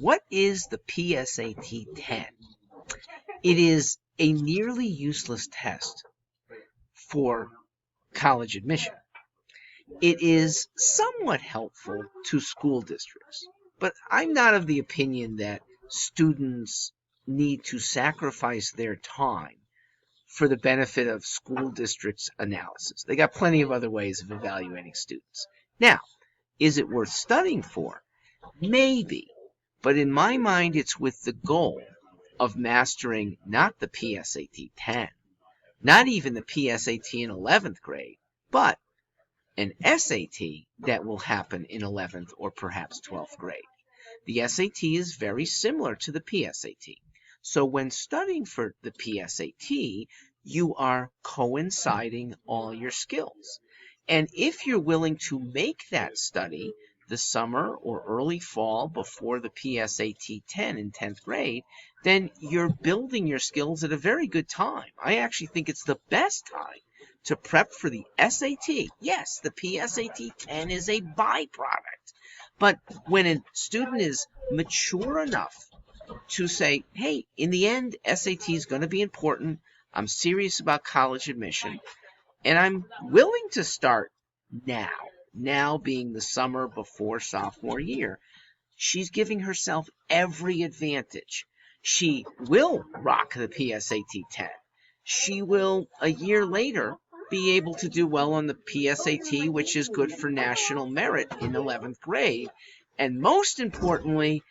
What is the PSAT 10? It is a nearly useless test for college admission. It is somewhat helpful to school districts, but I'm not of the opinion that students need to sacrifice their time for the benefit of school districts' analysis. They got plenty of other ways of evaluating students. Now, is it worth studying for? Maybe, but in my mind, it's with the goal of mastering not the PSAT 10, not even the PSAT in 11th grade, but an SAT that will happen in 11th or perhaps 12th grade. The SAT is very similar to the PSAT. So when studying for the PSAT, you are coinciding all your skills. And if you're willing to make that study the summer or early fall before the PSAT 10 in 10th grade, then you're building your skills at a very good time. I actually think it's the best time to prep for the SAT. Yes, the PSAT 10 is a byproduct. But when a student is mature enough to say, hey, in the end, SAT is going to be important. I'm serious about college admission, and I'm willing to start now being the summer before sophomore year. She's giving herself every advantage. She will rock the PSAT 10. She will, a year later, be able to do well on the PSAT, which is good for national merit in 11th grade. And most importantly,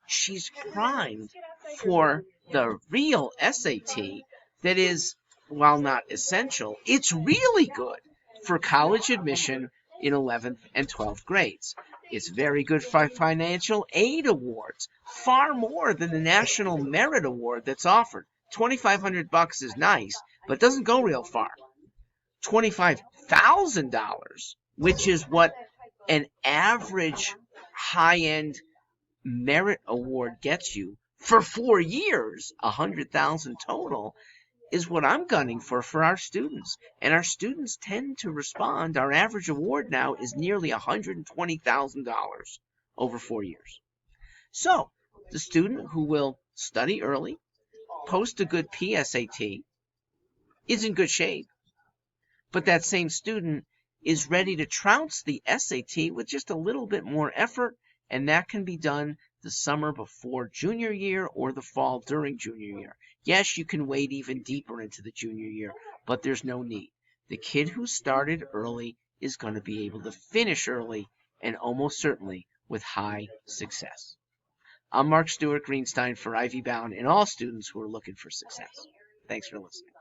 she's primed for the real SAT that is, while not essential, it's really good for college admission in 11th and 12th grades. It's very good for financial aid awards, far more than the National Merit Award that's offered. $2,500 is nice, but it doesn't go real far. $25,000, which is what an average high-end merit award gets you for 4 years, $100,000 total, is what I'm gunning for our students. And our students tend to respond. Our average award now is nearly $120,000 over 4 years. So the student who will study early, post a good PSAT, is in good shape. But that same student is ready to trounce the SAT with just a little bit more effort, and that can be done the summer before junior year or the fall during junior year. Yes, you can wade even deeper into the junior year, but there's no need. The kid who started early is going to be able to finish early and almost certainly with high success. I'm Mark Stewart Greenstein for Ivy Bound and all students who are looking for success. Thanks for listening.